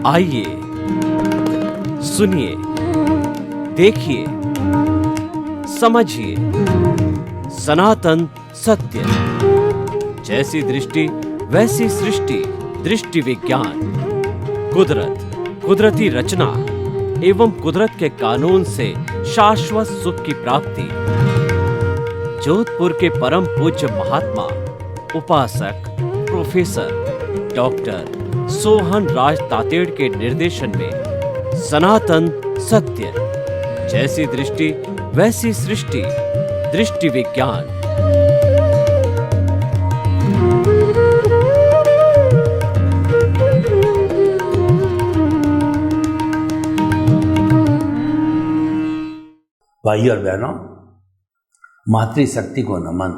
आइए सुनिए, देखिए, समझिए सनातन सत्य। जैसी दृष्टि वैसी सृष्टि, दृष्टि विज्ञान। कुदरत, कुदरती रचना एवं कुदरत के कानून से शाश्वत सुख की प्राप्ति। जोधपुर के परम पूज्य महात्मा उपासक प्रोफेसर डॉक्टर सोहन राज तातेड़ के निर्देशन में सनातन सत्य। जैसी दृष्टि वैसी सृष्टि, दृष्टि विज्ञान। भाई और बहनों, मातृशक्ति को नमन।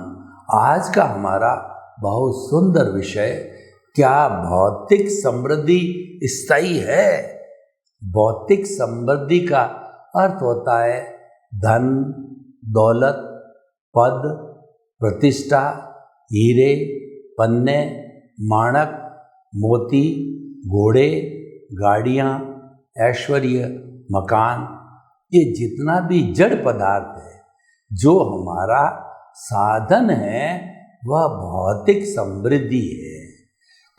आज का हमारा बहुत सुंदर विषय, क्या भौतिक समृद्धि स्थायी है? भौतिक समृद्धि का अर्थ होता है धन, दौलत, पद, प्रतिष्ठा, हीरे, पन्ने, माणक, मोती, घोड़े, गाड़ियाँ, ऐश्वर्य, मकान। ये जितना भी जड़ पदार्थ है, जो हमारा साधन है, वह भौतिक समृद्धि है।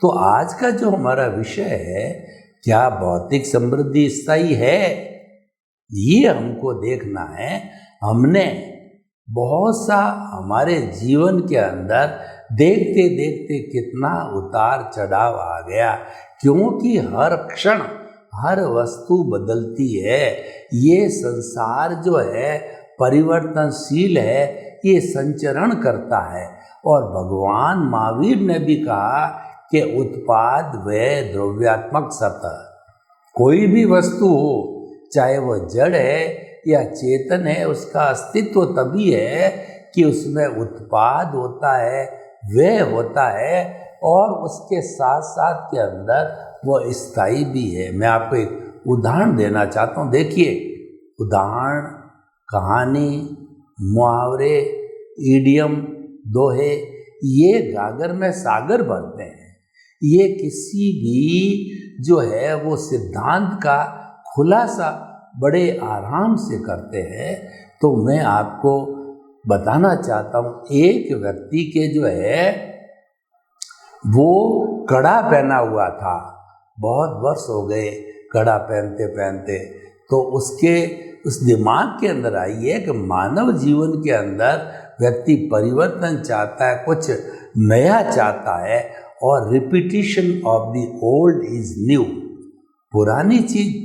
तो आज का जो हमारा विषय है, क्या भौतिक समृद्धि स्थायी है, ये हमको देखना है। हमने बहुत सा हमारे जीवन के अंदर देखते देखते कितना उतार चढ़ाव आ गया, क्योंकि हर क्षण हर वस्तु बदलती है। ये संसार जो है परिवर्तनशील है, ये संचरण करता है। और भगवान महावीर ने भी कहा कि उत्पाद व्यय द्रव्यात्मक सतह। कोई भी वस्तु हो, चाहे वह जड़ है या चेतन है, उसका अस्तित्व तभी है कि उसमें उत्पाद होता है, व्यय होता है, और उसके साथ साथ के अंदर वह स्थायी भी है। मैं आपको एक उदाहरण देना चाहता हूँ। देखिए, उदाहरण, कहानी, मुहावरे, इडियम, दोहे, ये गागर में सागर भरते हैं। ये किसी भी जो है वो सिद्धांत का खुलासा बड़े आराम से करते हैं। तो मैं आपको बताना चाहता हूँ, एक व्यक्ति के जो है वो कड़ा पहना हुआ था, बहुत वर्ष हो गए कड़ा पहनते पहनते। तो उसके उस दिमाग के अंदर आई है कि मानव जीवन के अंदर व्यक्ति परिवर्तन चाहता है, कुछ नया चाहता है, और repetition of the old is new. पुरानी चीज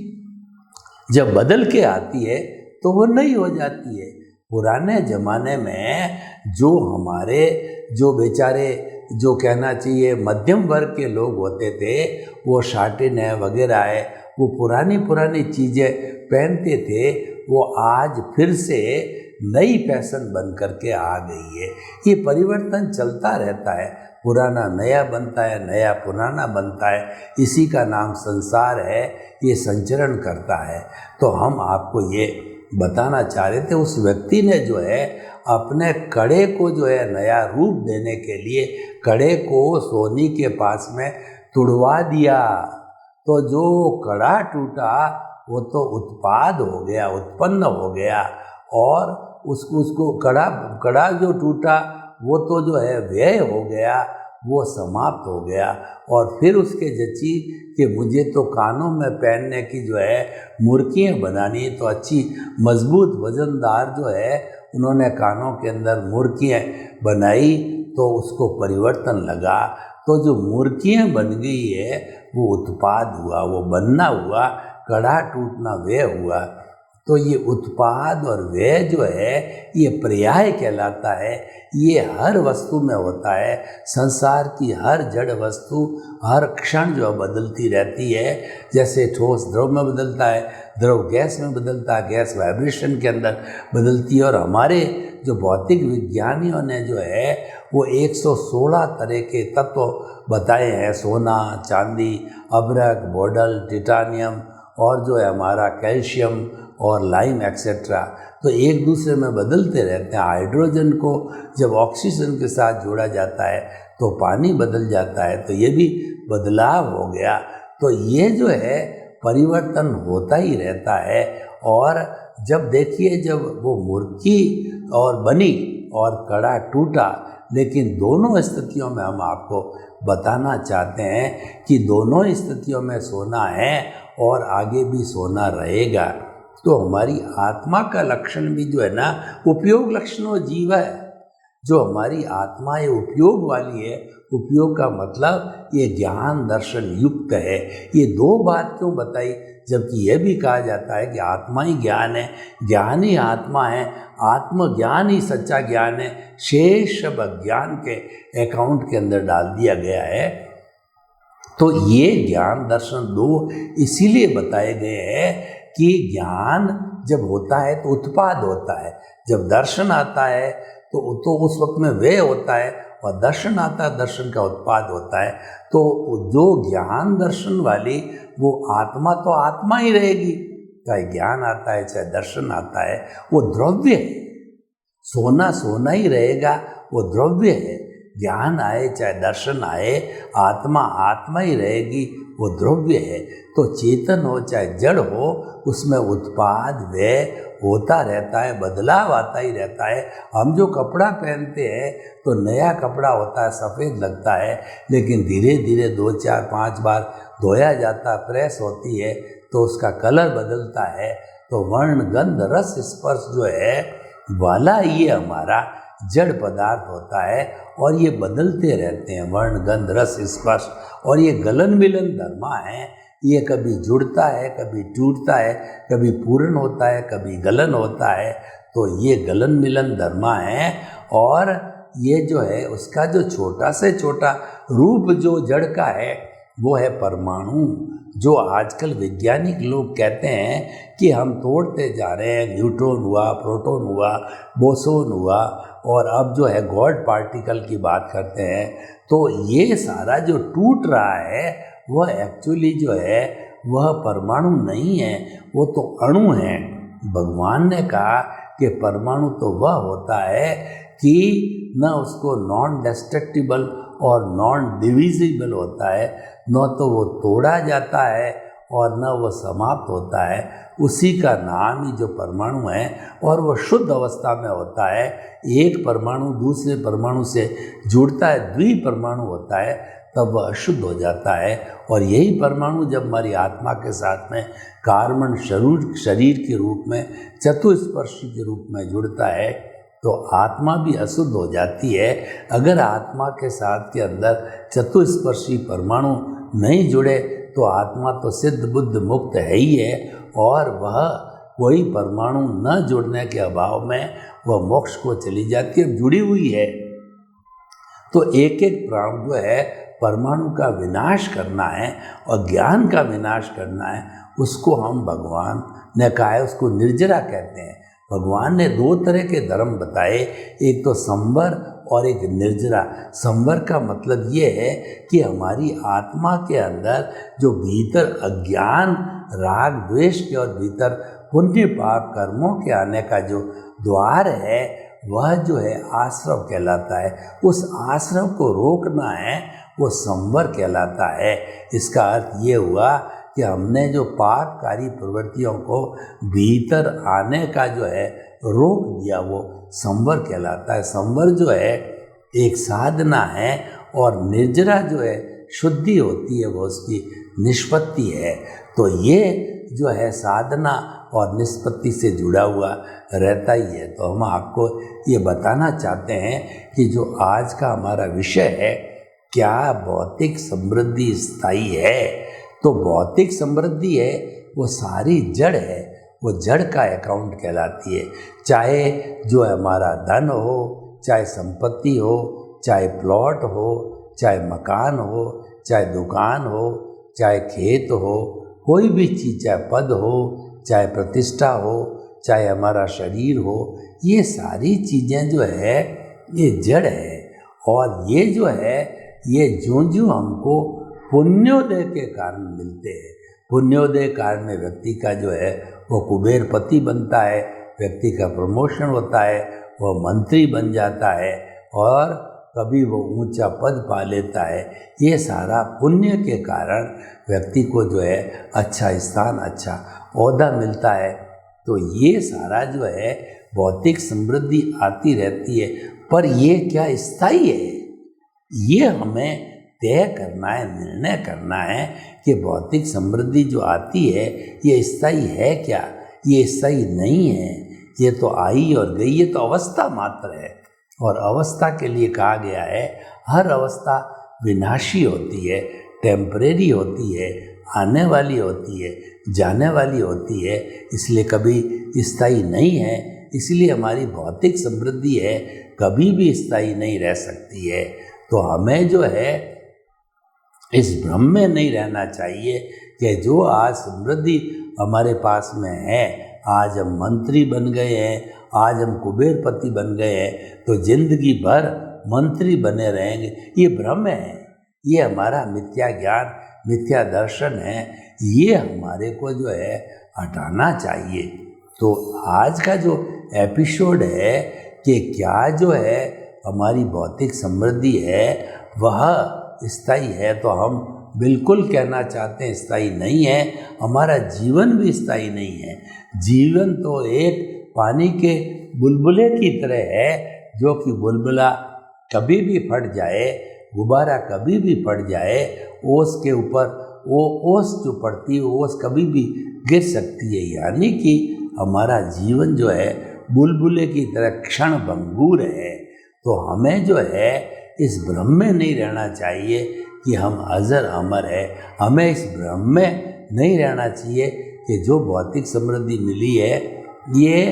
जब बदल के आती है तो वो नई हो जाती है। पुराने ज़माने में जो हमारे जो बेचारे, जो कहना चाहिए मध्यम वर्ग के लोग होते थे, वो शाटिन है वगैरह है, वो पुरानी चीज़ें पहनते थे। वो आज फिर से नई फैशन बन करके आ गई है। ये परिवर्तन चलता रहता है, पुराना नया बनता है, नया पुराना बनता है। इसी का नाम संसार है, ये संचरण करता है। तो हम आपको ये बताना चाह रहे थे, उस व्यक्ति ने जो है अपने कड़े को जो है नया रूप देने के लिए कड़े को सोनी के पास में तुड़वा दिया। तो जो कड़ा टूटा वो तो उत्पाद हो गया, उत्पन्न हो गया, और उसको कड़ा जो टूटा वो तो जो है व्यय हो गया, वो समाप्त हो गया। और फिर उसके जची कि मुझे तो कानों में पहनने की जो है मुर्कियाँ बनानी है, तो अच्छी मजबूत वजनदार जो है उन्होंने कानों के अंदर मुर्कियाँ बनाई, तो उसको परिवर्तन लगा। तो जो मुर्कियाँ बन गई है वो उत्पाद हुआ, वो बनना हुआ, कड़ा टूटना व्यय हुआ। तो ये उत्पाद और व्यय जो है ये पर्याय कहलाता है। ये हर वस्तु में होता है। संसार की हर जड़ वस्तु हर क्षण जो बदलती रहती है। जैसे ठोस द्रव में बदलता है, द्रव गैस में बदलता है, गैस वाइब्रेशन के अंदर बदलती है। और हमारे जो भौतिक विज्ञानियों ने जो है वो 116 तरह के तत्व बताए हैं, सोना, चांदी, अभ्रक, बोडल, टिटानियम, और जो है हमारा कैल्शियम और लाइम एक्सेट्रा। तो एक दूसरे में बदलते रहते हैं। हाइड्रोजन को जब ऑक्सीजन के साथ जोड़ा जाता है तो पानी बदल जाता है, तो ये भी बदलाव हो गया। तो ये जो है परिवर्तन होता ही रहता है। और जब देखिए, जब वो मुर्गी और बनी और कड़ा टूटा, लेकिन दोनों स्थितियों में हम आपको बताना चाहते हैं कि दोनों स्थितियों में सोना है और आगे भी सोना रहेगा। तो हमारी आत्मा का लक्षण भी जो है ना, उपयोग लक्षणों जीव है। जो हमारी आत्मा ये उपयोग वाली है, उपयोग का मतलब ये ज्ञान दर्शन युक्त है। ये दो बात क्यों बताई, जबकि यह भी कहा जाता है कि आत्मा ही ज्ञान है, ज्ञान ही आत्मा है, आत्मज्ञान ही सच्चा ज्ञान है। शेष सब अज्ञान के अकाउंट के अंदर डाल दिया गया है। तो ये ज्ञान दर्शन दो इसीलिए बताए गए हैं कि ज्ञान जब होता है तो उत्पाद होता है, जब दर्शन आता है तो उस वक्त में वे होता है, और दर्शन आता है दर्शन का उत्पाद होता है। तो जो ज्ञान दर्शन वाली वो आत्मा तो आत्मा ही रहेगी, चाहे ज्ञान आता है चाहे दर्शन आता है, वो द्रव्य है। सोना सोना ही रहेगा, वो द्रव्य है। ज्ञान आए चाहे दर्शन आए, आत्मा आत्मा ही रहेगी, वो द्रव्य है। तो चेतन हो चाहे जड़ हो, उसमें उत्पाद व्यय होता रहता है, बदलाव आता ही रहता है। हम जो कपड़ा पहनते हैं तो नया कपड़ा होता है, सफ़ेद लगता है, लेकिन धीरे धीरे 2 4 5 बार धोया जाता, प्रेस होती है तो उसका कलर बदलता है। तो वर्ण गंध रस स्पर्श जो है वाला ये हमारा जड़ पदार्थ होता है, और ये बदलते रहते हैं, वर्ण गंध रस स्पर्श। और ये गलन मिलन धर्मा है, ये कभी जुड़ता है, कभी टूटता है, कभी पूर्ण होता है, कभी गलन होता है। तो ये गलन मिलन धर्मा है। और ये जो है उसका जो छोटा से छोटा रूप जो जड़ का है वो है परमाणु। जो आजकल वैज्ञानिक लोग कहते हैं कि हम तोड़ते जा रहे हैं, न्यूट्रॉन हुआ, प्रोटॉन हुआ, बोसोन हुआ, और अब जो है गॉड पार्टिकल की बात करते हैं। तो ये सारा जो टूट रहा है वह एक्चुअली जो है वह परमाणु नहीं है, वो तो अणु है। भगवान ने कहा कि परमाणु तो वह होता है कि न उसको नॉन डिस्ट्रक्टिबल और नॉन डिविजिबल होता है, न तो वो तोड़ा जाता है और न वो समाप्त होता है। उसी का नाम ही जो परमाणु है, और वो शुद्ध अवस्था में होता है। एक परमाणु दूसरे परमाणु से जुड़ता है, द्विपरमाणु होता है, तब वह अशुद्ध हो जाता है। और यही परमाणु जब हमारी आत्मा के साथ में कार्बन शरीर के रूप में चतुस्पर्शी के रूप में जुड़ता है तो आत्मा भी अशुद्ध हो जाती है। अगर आत्मा के साथ के अंदर चतुस्पर्शी परमाणु नहीं जुड़े तो आत्मा तो सिद्ध बुद्ध मुक्त है ही है, और वह कोई परमाणु न जुड़ने के अभाव में वह मोक्ष को चली जाती है, जुड़ी हुई है। तो एक एक प्राण जो है परमाणु का विनाश करना है और ज्ञान का विनाश करना है, उसको हम भगवान ने कहा है, उसको निर्जरा कहते हैं। भगवान ने 2 तरह के धर्म बताए, एक तो संवर और एक निर्जरा। संवर का मतलब ये है कि हमारी आत्मा के अंदर जो भीतर अज्ञान राग द्वेष के और भीतर पुण्य पाप कर्मों के आने का जो द्वार है वह जो है आश्रव कहलाता है। उस आश्रव को रोकना है, वो संवर कहलाता है। इसका अर्थ ये हुआ कि हमने जो पापकारी प्रवृत्तियों को भीतर आने का जो है रोक दिया, वो संवर कहलाता है। संवर जो है एक साधना है, और निर्जरा जो है शुद्धि होती है, वो उसकी निष्पत्ति है। तो ये जो है साधना और निष्पत्ति से जुड़ा हुआ रहता ही है। तो हम आपको ये बताना चाहते हैं कि जो आज का हमारा विषय है, क्या भौतिक समृद्धि स्थायी है? तो भौतिक समृद्धि है वो सारी जड़ है, वो जड़ का अकाउंट कहलाती है। चाहे जो हमारा धन हो, चाहे संपत्ति हो, चाहे प्लॉट हो, चाहे मकान हो, चाहे दुकान हो, चाहे खेत हो, कोई भी चीज़, चाहे पद हो, चाहे प्रतिष्ठा हो, चाहे हमारा शरीर हो, ये सारी चीज़ें जो है ये जड़ है। और ये जो है ये जो हमको पुण्योदय के कारण मिलते हैं। पुण्योदय कारण में व्यक्ति का जो है वो कुबेरपति बनता है, व्यक्ति का प्रमोशन होता है, वह मंत्री बन जाता है, और कभी वो ऊंचा पद पा लेता है। ये सारा पुण्य के कारण व्यक्ति को जो है अच्छा स्थान, अच्छा ओहदा मिलता है। तो ये सारा जो है भौतिक समृद्धि आती रहती है, पर ये क्या स्थायी है? ये हमें तय करना है, निर्णय करना है कि भौतिक समृद्धि जो आती है ये स्थायी है क्या, ये स्थायी नहीं है। ये तो आई और गई, ये तो अवस्था मात्र है। और अवस्था के लिए कहा गया है हर अवस्था विनाशी होती है, टेम्परेरी होती है, आने वाली होती है, जाने वाली होती है, इसलिए कभी स्थायी नहीं है। इसलिए हमारी भौतिक समृद्धि है कभी भी स्थायी नहीं रह सकती है। तो हमें जो है इस भ्रम में नहीं रहना चाहिए कि जो आज समृद्धि हमारे पास में है, आज हम मंत्री बन गए हैं, आज हम कुबेरपति बन गए हैं, तो जिंदगी भर मंत्री बने रहेंगे, ये भ्रम है। ये हमारा मिथ्या ज्ञान, मिथ्या दर्शन है। ये हमारे को जो है हटाना चाहिए। तो आज का जो एपिसोड है कि क्या जो है हमारी भौतिक समृद्धि है वह स्थायी है, तो हम बिल्कुल कहना चाहते हैं स्थायी नहीं है। हमारा जीवन भी स्थायी नहीं है। जीवन तो एक पानी के बुलबुले की तरह है, जो कि बुलबुला कभी भी फट जाए, गुब्बारा कभी भी फट जाए, ओस के ऊपर वो ओस जो पड़ती है ओस कभी भी गिर सकती है। यानी कि हमारा जीवन जो है बुलबुले की तरह क्षण भंगुर है। तो हमें जो है इस भ्रम में नहीं रहना चाहिए कि हम अजर अमर है। हमें इस भ्रम में नहीं रहना चाहिए कि जो भौतिक समृद्धि मिली है ये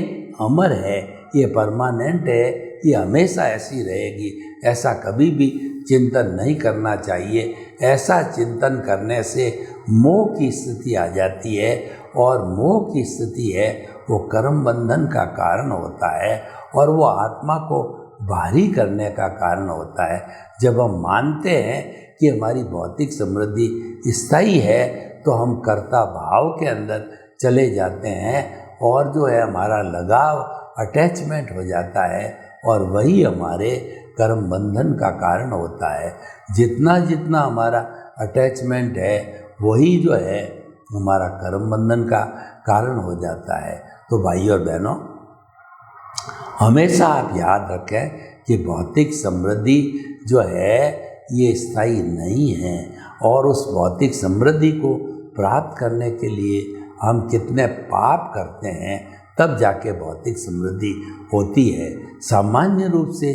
अमर है, ये परमानेंट है, ये हमेशा ऐसी रहेगी। ऐसा कभी भी चिंतन नहीं करना चाहिए। ऐसा चिंतन करने से मोह की स्थिति आ जाती है, और मोह की स्थिति है वो कर्म बंधन का कारण होता है, और वो आत्मा को भारी करने का कारण होता है। जब हम मानते हैं कि हमारी भौतिक समृद्धि स्थायी है, तो हम कर्ता भाव के अंदर चले जाते हैं, और जो है हमारा लगाव, अटैचमेंट हो जाता है, और वही हमारे कर्म बंधन का कारण होता है। जितना जितना हमारा अटैचमेंट है वही जो है हमारा कर्म बंधन का कारण हो जाता है। तो भाइयों और बहनों, हमेशा आप याद रखें कि भौतिक समृद्धि जो है ये स्थायी नहीं है, और उस भौतिक समृद्धि को प्राप्त करने के लिए हम कितने पाप करते हैं तब जाके भौतिक समृद्धि होती है। सामान्य रूप से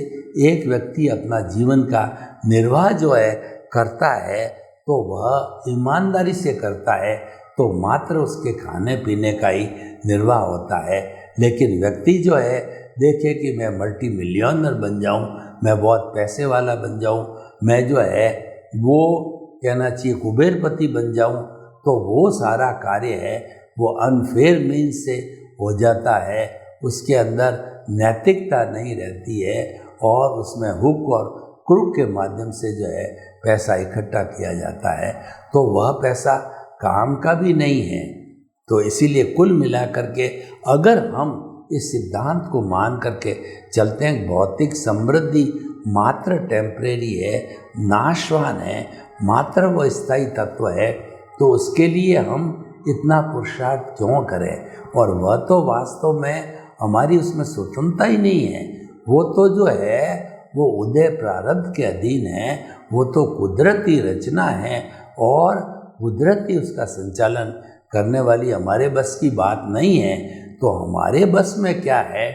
एक व्यक्ति अपना जीवन का निर्वाह जो है करता है, तो वह ईमानदारी से करता है, तो मात्र उसके खाने पीने का ही निर्वाह होता है। लेकिन व्यक्ति जो है देखे कि मैं मल्टी मिलियनर बन जाऊं, मैं बहुत पैसे वाला बन जाऊं, मैं जो है वो कहना चाहिए कुबेरपति बन जाऊं, तो वो सारा कार्य है वो अनफेयर मीन्स से हो जाता है। उसके अंदर नैतिकता नहीं रहती है, और उसमें हुक और क्रुक के माध्यम से जो है पैसा इकट्ठा किया जाता है, तो वह पैसा काम का भी नहीं है। तो इसीलिए कुल मिलाकर के अगर हम इस सिद्धांत को मान करके चलते हैं, भौतिक समृद्धि मात्र टेम्परेरी है, नाशवान है, मात्र वो स्थायी तत्व है, तो उसके लिए हम इतना पुरुषार्थ क्यों करें? और वह तो वास्तव में हमारी उसमें स्वतंत्रता ही नहीं है। वो तो जो है वो उदय प्रारब्ध के अधीन है, वो तो कुदरती रचना है, और कुदरती उसका संचालन करने वाली हमारे बस की बात नहीं है। तो हमारे बस में क्या है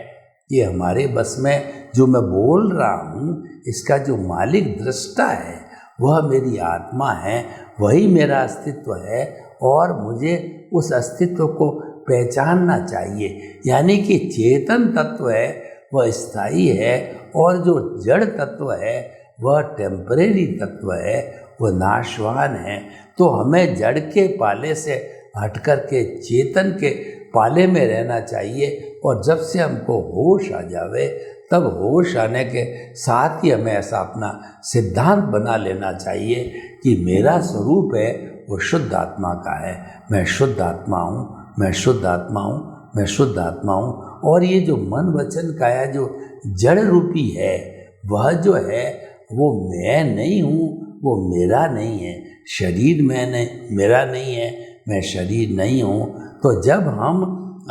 कि हमारे बस में जो मैं बोल रहा हूँ इसका जो मालिक दृष्टा है वह मेरी आत्मा है, वही मेरा अस्तित्व है, और मुझे उस अस्तित्व को पहचानना चाहिए। यानी कि चेतन तत्व है वह स्थायी है, और जो जड़ तत्व है वह टेम्परेरी तत्व है, वह नाशवान है। तो हमें जड़ के पाले से हट कर के चेतन के पाले में रहना चाहिए, और जब से हमको होश आ जावे तब होश आने के साथ ही हमें ऐसा अपना सिद्धांत बना लेना चाहिए कि मेरा स्वरूप है वो शुद्ध आत्मा का है। मैं शुद्ध आत्मा हूँ, मैं शुद्ध आत्मा हूँ, मैं शुद्ध आत्मा हूँ। और ये जो मन वचन काया जो जड़ रूपी है वह जो है वो मैं नहीं हूँ, वो मेरा नहीं है। शरीर मेरा नहीं है, मैं शरीर नहीं हूँ। तो जब हम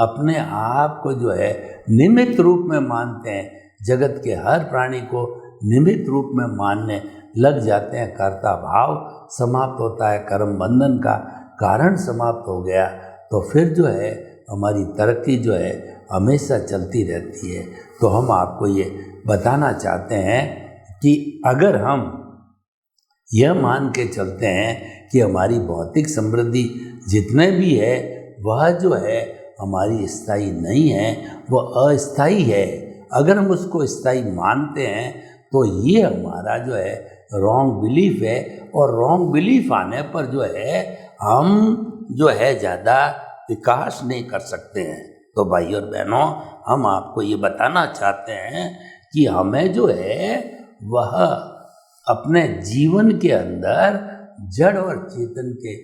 अपने आप को जो है निमित्त रूप में मानते हैं, जगत के हर प्राणी को निमित्त रूप में मानने लग जाते हैं, कर्ता भाव समाप्त होता है, कर्म बंधन का कारण समाप्त हो गया, तो फिर जो है हमारी तरक्की जो है हमेशा चलती रहती है। तो हम आपको ये बताना चाहते हैं कि अगर हम यह मान के चलते हैं कि हमारी भौतिक समृद्धि जितने भी है वह जो है हमारी स्थायी नहीं है, वह अस्थायी है, अगर हम उसको स्थायी मानते हैं तो ये हमारा जो है रॉन्ग बिलीफ है। और रॉन्ग बिलीफ आने पर जो है हम जो है ज़्यादा विकास नहीं कर सकते हैं। तो भाई और बहनों, हम आपको ये बताना चाहते हैं कि हमें जो है वह अपने जीवन के अंदर जड़ और चेतन के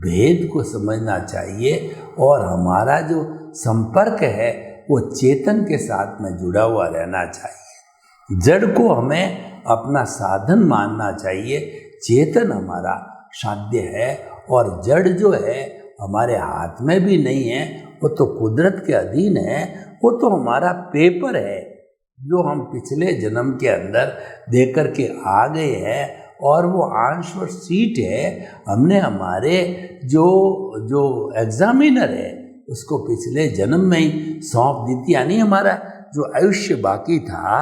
भेद को समझना चाहिए और हमारा जो संपर्क है वो चेतन के साथ में जुड़ा हुआ रहना चाहिए। जड़ को हमें अपना साधन मानना चाहिए, चेतन हमारा साध्य है। और जड़ जो है हमारे हाथ में भी नहीं है, वो तो कुदरत के अधीन है, वो तो हमारा पेपर है जो हम पिछले जन्म के अंदर दे कर के आ गए हैं। और वो आंसर शीट है, हमने हमारे जो एग्जामिनर है उसको पिछले जन्म में ही सौंप दी थी। यानी हमारा जो आयुष्य बाकी था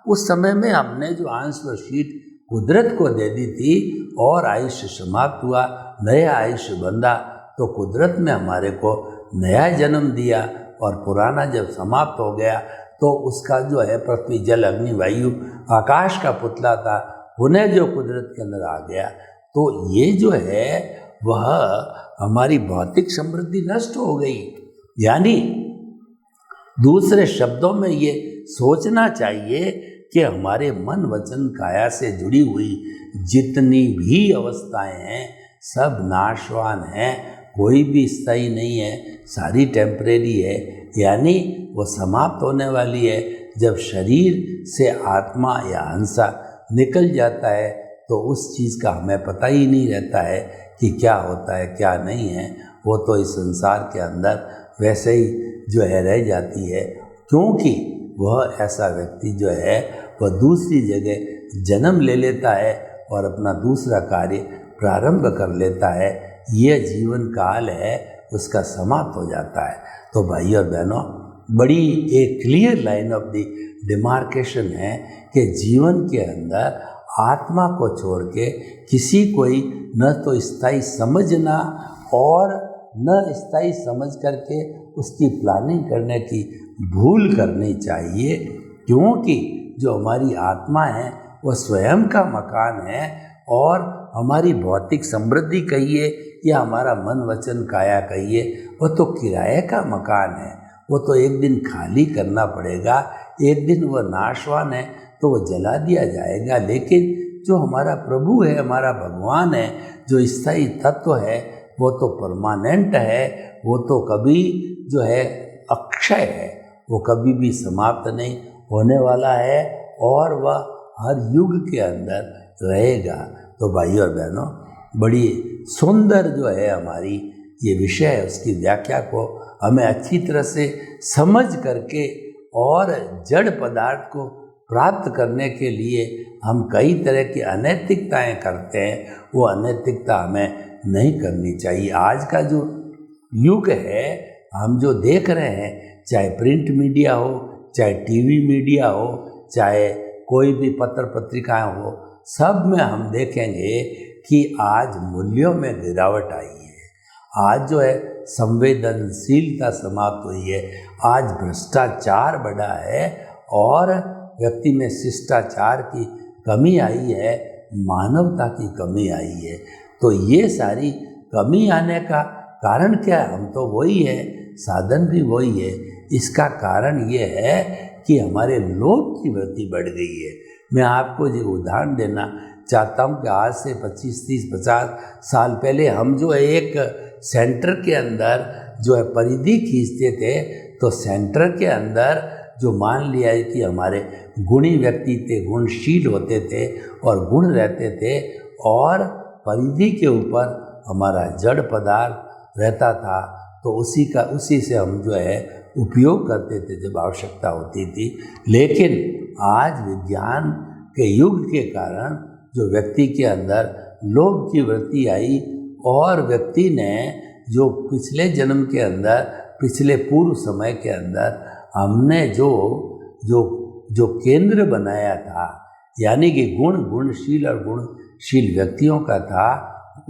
उस समय में हमने जो आंसर शीट कुदरत को दे दी थी और आयुष्य समाप्त हुआ, नया आयुष्य बंधा, तो कुदरत ने हमारे को नया जन्म दिया। और पुराना जब समाप्त हो गया तो उसका जो है पृथ्वी जल अग्नि वायु आकाश का पुतला था, उन्हें जो कुदरत के अंदर आ गया। तो ये जो है वह हमारी भौतिक समृद्धि नष्ट हो गई। यानी दूसरे शब्दों में ये सोचना चाहिए कि हमारे मन वचन काया से जुड़ी हुई जितनी भी अवस्थाएं हैं सब नाशवान हैं, कोई भी स्थायी नहीं है, सारी टेम्परेरी है, यानी वो समाप्त होने वाली है। जब शरीर से आत्मा या हंसा निकल जाता है तो उस चीज़ का हमें पता ही नहीं रहता है कि क्या होता है क्या नहीं है। वो तो इस संसार के अंदर वैसे ही जो है रह जाती है, क्योंकि वह ऐसा व्यक्ति जो है वह दूसरी जगह जन्म ले लेता है और अपना दूसरा कार्य प्रारंभ कर लेता है। यह जीवन काल है, उसका समाप्त हो जाता है। तो भाई और बहनों, बड़ी एक clear line of the demarcation है कि जीवन के अंदर आत्मा को छोड़ के किसी कोई न तो स्थायी समझना और न स्थायी समझ करके उसकी प्लानिंग करने की भूल करनी चाहिए, क्योंकि जो हमारी आत्मा है वह स्वयं का मकान है और हमारी भौतिक समृद्धि कहिए या हमारा मन वचन काया कहिए, वह तो किराए का मकान है। वो तो एक दिन खाली करना पड़ेगा, एक दिन वह नाशवान है तो वह जला दिया जाएगा। लेकिन जो हमारा प्रभु है, हमारा भगवान है, जो स्थायी तत्व है, वो तो परमानेंट है, वो तो कभी जो है अक्षय है, वो कभी भी समाप्त नहीं होने वाला है और वह हर युग के अंदर रहेगा। तो भाई और बहनों, बड़ी सुंदर जो है हमारी ये विषय है, उसकी व्याख्या को हमें अच्छी तरह से समझ करके और जड़ पदार्थ को प्राप्त करने के लिए हम कई तरह की अनैतिकताएं करते हैं, वो अनैतिकता हमें नहीं करनी चाहिए। आज का जो युग है, हम जो देख रहे हैं, चाहे प्रिंट मीडिया हो, चाहे टीवी मीडिया हो, चाहे कोई भी पत्र पत्रिकाएं हो, सब में हम देखेंगे कि आज मूल्यों में गिरावट आई है। आज जो है संवेदनशीलता समाप्त हुई है, आज भ्रष्टाचार बढ़ा है और व्यक्ति में शिष्टाचार की कमी आई है, मानवता की कमी आई है। तो ये सारी कमी आने का कारण क्या है? हम तो वही है, साधन भी वही है। इसका कारण ये है कि हमारे लोभ की वृत्ति बढ़ गई है। मैं आपको जो उदाहरण देना चाहता हूँ कि आज से 25, 30, 50 साल पहले हम जो एक सेंटर के अंदर जो है परिधि खींचते थे, तो सेंटर के अंदर जो मान लिया है कि हमारे गुणी व्यक्ति थे, गुणशील होते थे और गुण रहते थे, और परिधि के ऊपर हमारा जड़ पदार्थ रहता था, तो उसी से हम जो है उपयोग करते थे जब आवश्यकता होती थी। लेकिन आज विज्ञान के युग के कारण जो व्यक्ति के अंदर लोभ की वृत्ति आई, और व्यक्ति ने जो पिछले जन्म के अंदर, पिछले पूर्व समय के अंदर हमने जो केंद्र बनाया था, यानी कि गुणशील और गुणशील व्यक्तियों का था,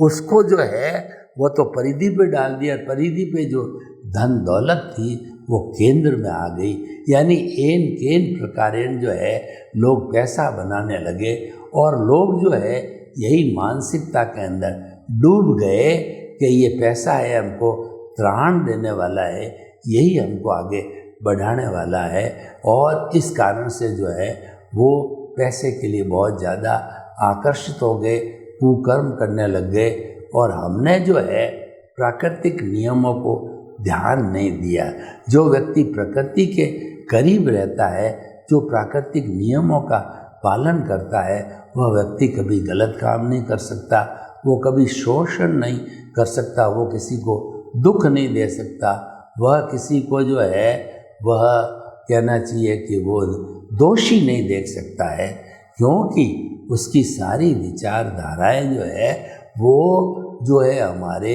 उसको जो है वो तो परिधि पे डाल दिया। परिधि पे जो धन दौलत थी वो केंद्र में आ गई, यानी एन केन प्रकारेण जो है लोग पैसा बनाने लगे, और लोग जो है यही मानसिकता के अंदर डूब गए कि ये पैसा है हमको त्राण देने वाला है, यही हमको आगे बढ़ाने वाला है, और इस कारण से जो है वो पैसे के लिए बहुत ज़्यादा आकर्षित हो गए, कुकर्म करने लग गए, और हमने जो है प्राकृतिक नियमों को ध्यान नहीं दिया। जो व्यक्ति प्रकृति के करीब रहता है, जो प्राकृतिक नियमों का पालन करता है, वह व्यक्ति कभी गलत काम नहीं कर सकता, वो कभी शोषण नहीं कर सकता, वो किसी को दुख नहीं दे सकता, वह किसी को जो है वह कहना चाहिए कि वो दोषी नहीं देख सकता है, क्योंकि उसकी सारी विचारधाराएं जो है वो जो है हमारे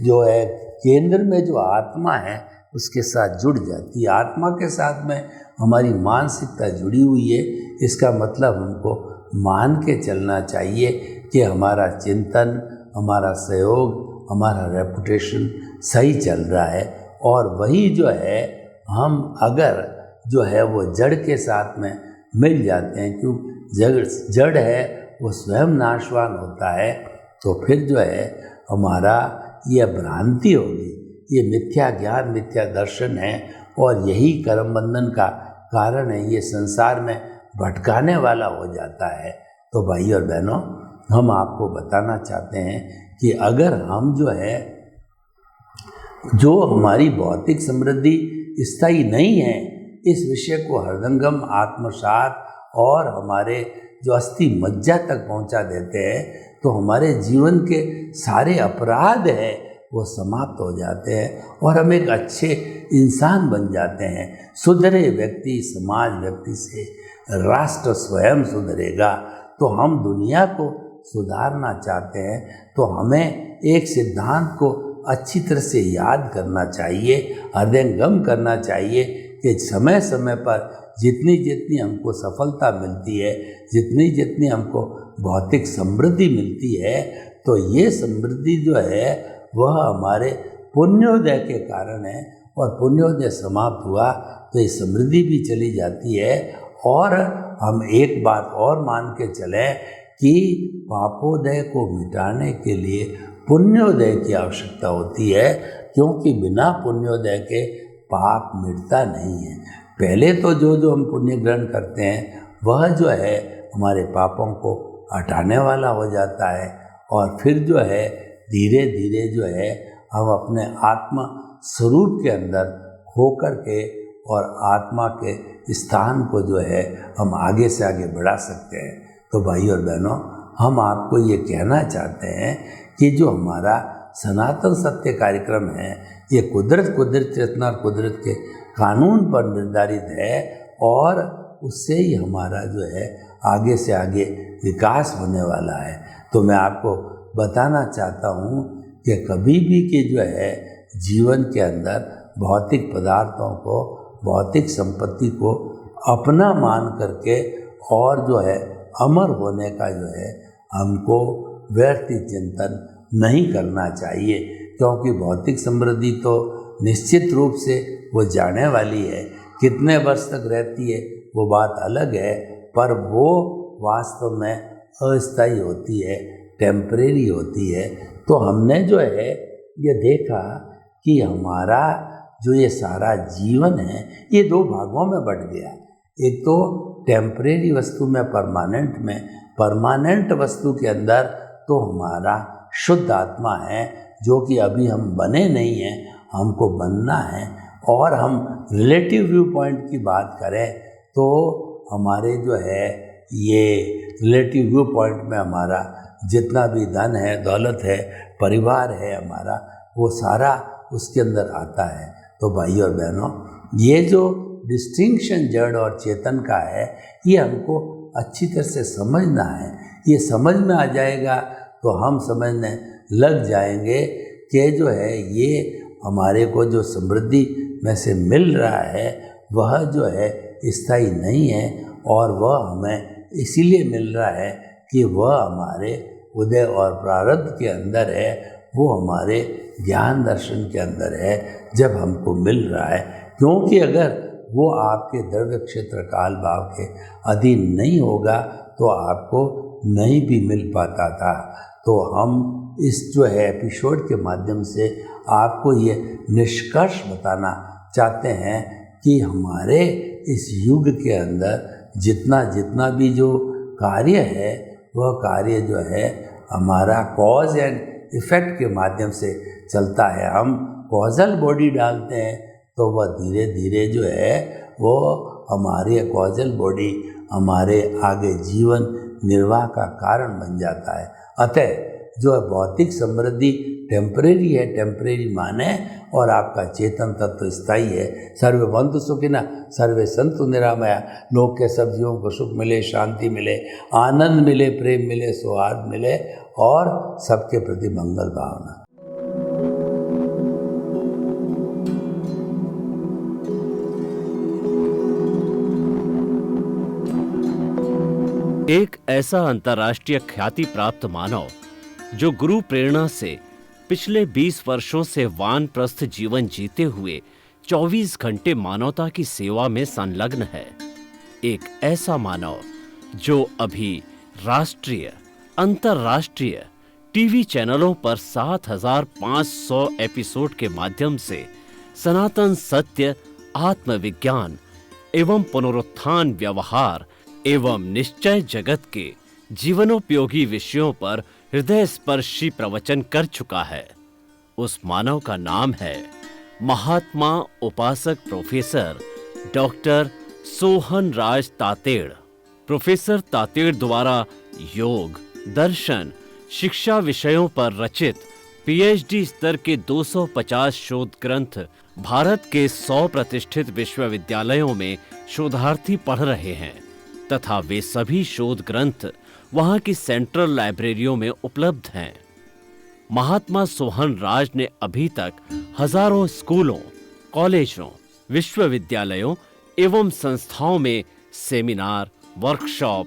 जो है केंद्र में जो आत्मा है उसके साथ जुड़ जाती है। आत्मा के साथ में हमारी मानसिकता जुड़ी हुई है। इसका मतलब हमको मान के चलना चाहिए कि हमारा चिंतन, हमारा सहयोग, हमारा रेपुटेशन सही चल रहा है, और वही जो है हम अगर जो है वो जड़ के साथ में मिल जाते हैं, क्योंकि जड़ है वो स्वयं नाशवान होता है, तो फिर जो है हमारा यह भ्रांति होगी, ये मिथ्या ज्ञान, मिथ्या दर्शन है, और यही कर्म बंधन का कारण है, ये संसार में भटकाने वाला हो जाता है। तो भाई और बहनों, हम आपको बताना चाहते हैं कि अगर हम जो है जो हमारी भौतिक समृद्धि स्थायी नहीं है, इस विषय को हृदंगम आत्मसात और हमारे जो अस्थि मज्जा तक पहुंचा देते हैं, तो हमारे जीवन के सारे अपराध हैं वो समाप्त हो जाते हैं, और हम एक अच्छे इंसान बन जाते हैं। सुधरे व्यक्ति समाज व्यक्ति से राष्ट्र स्वयं सुधरेगा। तो हम दुनिया को सुधारना चाहते हैं, तो हमें एक सिद्धांत को अच्छी तरह से याद करना चाहिए, हृदयंगम करना चाहिए कि समय समय पर जितनी जितनी हमको सफलता मिलती है, जितनी जितनी हमको भौतिक समृद्धि मिलती है, तो ये समृद्धि जो है वह हमारे पुण्योदय के कारण है, और पुण्योदय समाप्त हुआ तो ये समृद्धि भी चली जाती है। और हम एक बात और मान के चलें कि पापोदय को मिटाने के लिए पुण्योदय की आवश्यकता होती है, क्योंकि बिना पुण्योदय के पाप मिटता नहीं है। पहले तो जो हम पुण्य ग्रहण करते हैं वह जो है हमारे पापों को हटाने वाला हो जाता है, और फिर जो है धीरे धीरे जो है हम अपने आत्मा स्वरूप के अंदर खो कर के और आत्मा के स्थान को जो है हम आगे से आगे बढ़ा सकते हैं। तो भाई और बहनों, हम आपको ये कहना चाहते हैं कि जो हमारा सनातन सत्य कार्यक्रम है, ये कुदरत चेतना और कुदरत के कानून पर निर्धारित है, और उससे ही हमारा जो है आगे से आगे विकास होने वाला है। तो मैं आपको बताना चाहता हूँ कि कभी भी कि जो है जीवन के अंदर भौतिक पदार्थों को, भौतिक संपत्ति को अपना मान करके और जो है अमर होने का जो है हमको व्यर्थ चिंतन नहीं करना चाहिए, क्योंकि भौतिक समृद्धि तो निश्चित रूप से वो जाने वाली है। कितने वर्ष तक रहती है वो बात अलग है, पर वो वास्तव में अस्थायी होती है, टेम्परेरी होती है। तो हमने जो है ये देखा कि हमारा जो ये सारा जीवन है ये दो भागों में बट गया। एक तो टेम्परेरी वस्तु में, परमानेंट वस्तु के अंदर तो हमारा शुद्ध आत्मा है, जो कि अभी हम बने नहीं हैं, हमको बनना है, और हम रिलेटिव व्यू पॉइंट की बात करें तो हमारे जो है ये रिलेटिव व्यू पॉइंट में हमारा जितना भी धन है, दौलत है, परिवार है हमारा, वो सारा उसके अंदर आता है। तो भाई और बहनों, ये जो डिस्टिंक्शन जड़ और चेतन का है, ये हमको अच्छी तरह से समझना है। ये समझ में आ जाएगा तो हम समझने लग जाएंगे कि जो है ये हमारे को जो समृद्धि में से मिल रहा है वह जो है स्थायी नहीं है, और वह हमें इसीलिए मिल रहा है कि वह हमारे उदय और प्रारब्ध के अंदर है, वो हमारे ज्ञान दर्शन के अंदर है जब हमको मिल रहा है। क्योंकि अगर वो आपके द्रव्य क्षेत्र काल भाव के अधीन नहीं होगा तो आपको नहीं भी मिल पाता था। तो हम इस जो है एपिसोड के माध्यम से आपको ये निष्कर्ष बताना चाहते हैं कि हमारे इस युग के अंदर जितना भी जो कार्य है वह कार्य जो है हमारा कॉज एंड इफ़ेक्ट के माध्यम से चलता है। हम कॉजल बॉडी डालते हैं तो वह धीरे धीरे जो है वो हमारी कॉजल बॉडी हमारे आगे जीवन निर्वाह का कारण बन जाता है। अतः जो भौतिक समृद्धि टेम्परेरी है, टेम्परेरी माने, और आपका चेतन तत्व स्थायी है। सर्वे भवन्तु सुखिनः, सर्वे सन्तु निरामया। लोक के सब जीवों को सुख मिले, शांति मिले, आनंद मिले, प्रेम मिले, सौहार्द मिले और सबके प्रति मंगल भावना। एक ऐसा अंतर्राष्ट्रीय ख्याति प्राप्त मानव जो गुरु प्रेरणा से पिछले 20 वर्षों से वानप्रस्थ जीवन जीते हुए 24 घंटे मानवता की सेवा में संलग्न है। एक ऐसा मानव जो अभी राष्ट्रीय, अंतर्राष्ट्रीय टीवी चैनलों पर 7,500 एपिसोड के माध्यम से सनातन सत्य, आत्मविज्ञान एवं पुनरुत्थान, व्यवहार एवं निश्चय जगत के जीवनोपयोगी विषयों पर हृदय स्पर्शी प्रवचन कर चुका है। उस मानव का नाम है महात्मा उपासक प्रोफेसर डॉक्टर सोहन राज तातेड़। प्रोफेसर तातेड़ द्वारा योग, दर्शन, शिक्षा विषयों पर रचित पीएचडी स्तर के 250 शोध ग्रंथ भारत के 100 प्रतिष्ठित विश्वविद्यालयों में शोधार्थी पढ़ रहे हैं तथा वे सभी शोध ग्रंथ वहां की सेंट्रल लाइब्रेरियों में उपलब्ध हैं। महात्मा सोहन राज ने अभी तक हजारों स्कूलों, कॉलेजों, विश्वविद्यालयों एवं संस्थाओं में सेमिनार, वर्कशॉप,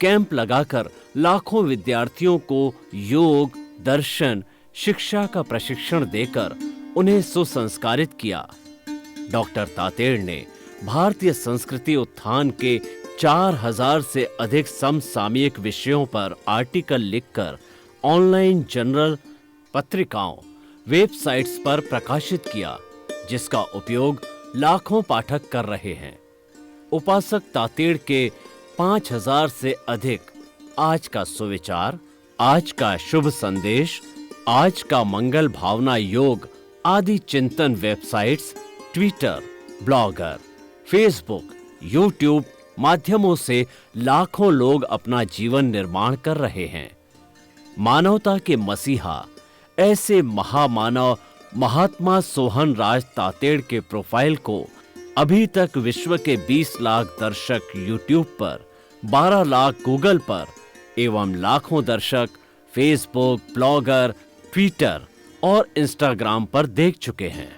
कैंप लगाकर लाखों विद्यार्थियों को योग, दर्शन, शिक्षा का प्रशिक्षण देकर उन्हें सुसंस्कारित किया। डॉक्टर तातेड़ ने भारतीय संस्कृति उत्थान के 4000 से अधिक समसामयिक विषयों पर आर्टिकल लिखकर ऑनलाइन जर्नल, पत्रिकाओं, वेबसाइट्स पर प्रकाशित किया, जिसका उपयोग लाखों पाठक कर रहे हैं। उपासक तातेड़ के 5000 से अधिक आज का सुविचार, आज का शुभ संदेश, आज का मंगल भावना योग आदि चिंतन websites, Twitter, blogger, Facebook, YouTube माध्यमों से लाखों लोग अपना जीवन निर्माण कर रहे हैं। मानवता के मसीहा ऐसे महामानव महात्मा सोहन राज तातेड़ के प्रोफाइल को अभी तक विश्व के 20 लाख दर्शक यूट्यूब पर, 12 लाख गूगल पर एवं लाखों दर्शक फेसबुक, ब्लॉगर, ट्विटर और इंस्टाग्राम पर देख चुके हैं।